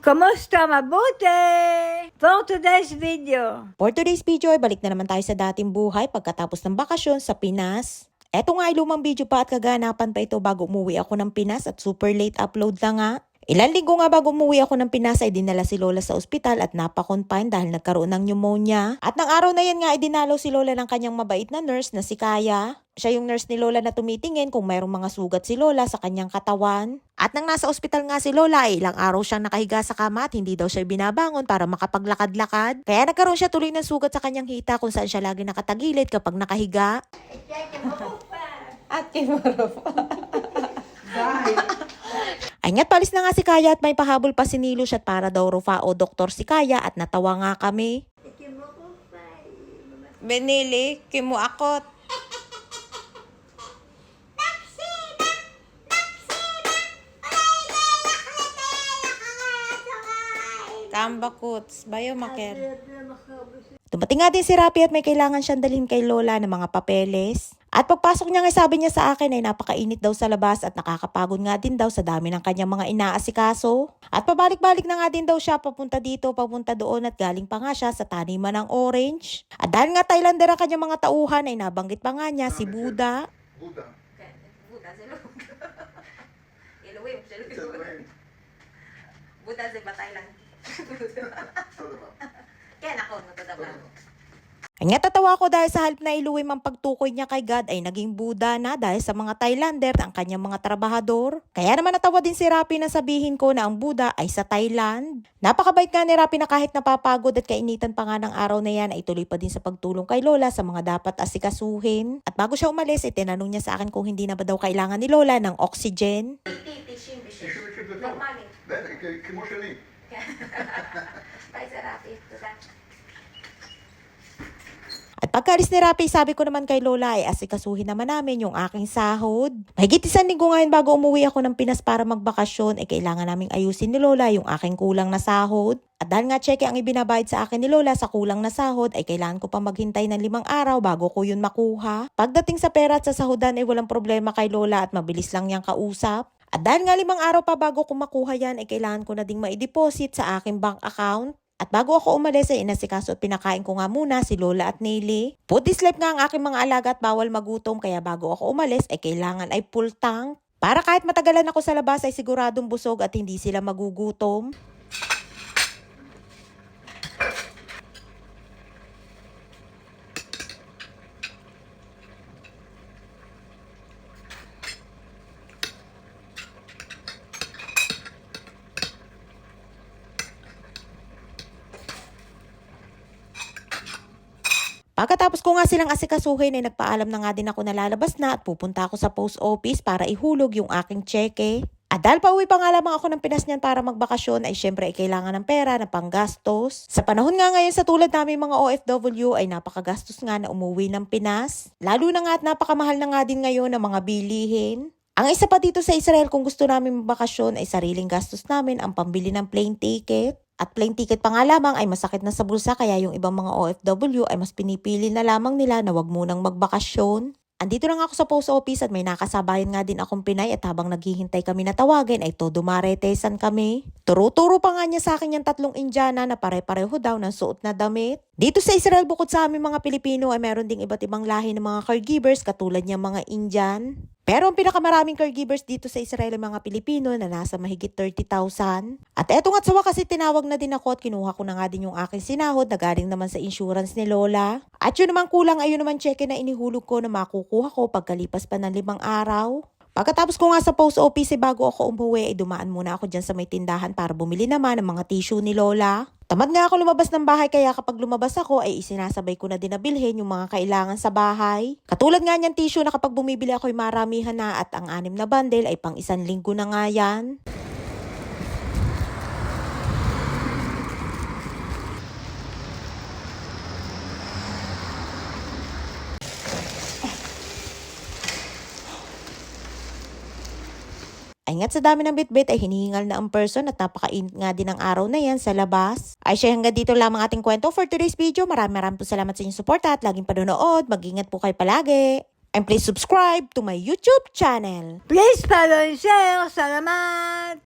Kumusta? Mabuti! For today's video ay balik na naman tayo sa dating buhay pagkatapos ng bakasyon sa Pinas. Eto nga ay lumang video pa at kaganapan pa ito bago umuwi ako ng Pinas at super late upload na nga. Ilang linggo nga bago umuwi ako ng Pinas ay dinala si Lola sa ospital at napakonfine dahil nagkaroon ng pneumonia. At ng araw na yan nga ay dinalaw si Lola ng kanyang mabait na nurse na si Kaya. Siya yung nurse ni Lola na tumitingin kung mayroong mga sugat si Lola sa kanyang katawan. At nang nasa ospital nga si Lola ay ilang araw siyang nakahiga sa kama at hindi daw siya binabangon para makapaglakad-lakad. Kaya nagkaroon siya tuloy ng sugat sa kanyang hita kung saan siya lagi nakatagilid kapag nakahiga. At kimuro pa. Ay nga't palis na nga si Kaya at may pahabol pa si Nilo siya para daw rufa o doktor si Kaya at natawa nga kami. Benili, kimo akot. Kambakuts, bayo maker. Dumating nga din si Rapi at may kailangan siyang dalhin kay Lola ng mga papeles. At pagpasok niya nga sabi niya sa akin ay napakainit daw sa labas at nakakapagod nga din daw sa dami ng kanyang mga inaasikaso. At pabalik-balik na nga din daw siya papunta dito, papunta doon at galing pa nga siya sa taniman ng orange. At dahil nga Thailander ang kanyang mga tauhan ay nabanggit pa nga niya si Buddha. Buddha. Buddha sa loob. Iluwim sa loob. Buddha sa batay lang. Kaya nako, natatawa. Ay nga tatawa ko dahil sa halip na iluwim ang pagtukoy niya kay God ay naging Buddha na dahil sa mga Thailander ang kanyang mga trabahador. Kaya naman natawa din si Rapi na sabihin ko na ang Buddha ay sa Thailand. Napakabait nga ni Rapi na kahit napapagod at kainitan pa nga ng araw na yan ay tuloy pa din sa pagtulong kay Lola sa mga dapat asikasuhin. At bago siya umalis ay tinanong niya sa akin kung hindi na ba daw kailangan ni Lola ng oxygen. Normali. כמו שלי. Tayo sa Rapi. At pagkaalis ni Rapi, sabi ko naman kay Lola ay asikasuhin naman namin yung aking sahod. Mahigit 1 linggo ngayon bago umuwi ako ng Pinas para magbakasyon ay kailangan naming ayusin ni Lola yung aking kulang na sahod. At dahil nga cheque ang ibinabayad sa akin ni Lola sa kulang na sahod ay kailangan ko pa maghintay ng 5 araw bago ko yun makuha. Pagdating sa pera at sa sahudan ay walang problema kay Lola at mabilis lang niyang kausap. At dahil nga 5 araw pa bago ko makuha yan ay kailangan ko na ding maideposit sa aking bank account. At bago ako umalis ay inasikaso at pinakain ko nga muna si Lola at Nelly. Food is life nga ang aking mga alaga at bawal magutom kaya bago ako umalis ay kailangan ay full tank. Para kahit matagalan ako sa labas ay siguradong busog at hindi sila magugutom. Pagkatapos ko nga silang asikasuhin ay nagpaalam na nga din ako na lalabas na at pupunta ako sa post office para ihulog yung aking cheque. At dahil pauwi pa nga lamang ako ng Pinas niyan para magbakasyon ay syempre ay kailangan ng pera na panggastos. Sa panahon nga ngayon sa tulad namin mga OFW ay napakagastos nga na umuwi ng Pinas. Lalo na nga at napakamahal na nga din ngayon ng mga bilihin. Ang isa pa dito sa Israel kung gusto namin magbakasyon ay sariling gastos namin ang pambili ng plane ticket. At plane ticket pa nga lamang ay masakit na sa bulsa kaya yung ibang mga OFW ay mas pinipili na lamang nila na wag munang magbakasyon. Andito na nga ako sa post office at may nakasabayan nga din akong Pinay at habang naghihintay kami na tawagin ay todo maretesan kami. Turo-turo pa nga niya sa akin yung 3 Indiana na pare-pareho daw ng suot na damit. Dito sa Israel bukod sa aming mga Pilipino ay meron ding iba't ibang lahi ng mga caregivers katulad niyang mga Indian. Pero ang pinakamaraming caregivers dito sa Israel ay mga Pilipino na nasa mahigit 30,000. At eto nga't sa wakas tinawag na din ako at kinuha ko na nga din yung aking sinahod na galing naman sa insurance ni Lola. At yun naman kulang ay yun naman cheque na inihulog ko na makukuha ko pagkalipas pa ng 5 araw. Pagkatapos ko nga sa post office bago ako umuwi ay dumaan muna ako dyan sa may tindahan para bumili naman ng mga tissue ni Lola. Tamad nga ako lumabas ng bahay kaya kapag lumabas ako ay isinasabay ko na din na bilhin yung mga kailangan sa bahay. Katulad nga niyan tissue na kapag bumibili ako ay maramihan na at ang 6 na bundle ay pang 1 linggo na nga yan. Ay nga't sa dami ng bitbit ay hinihingal na ang person at napakainit nga din ang araw na yan sa labas. Ay siya hanggang dito lamang ating kwento for today's video. Maraming po salamat sa inyong suporta at laging panonood. Mag-ingat po kayo palagi. And please subscribe to my YouTube channel. Please follow and share. Salamat!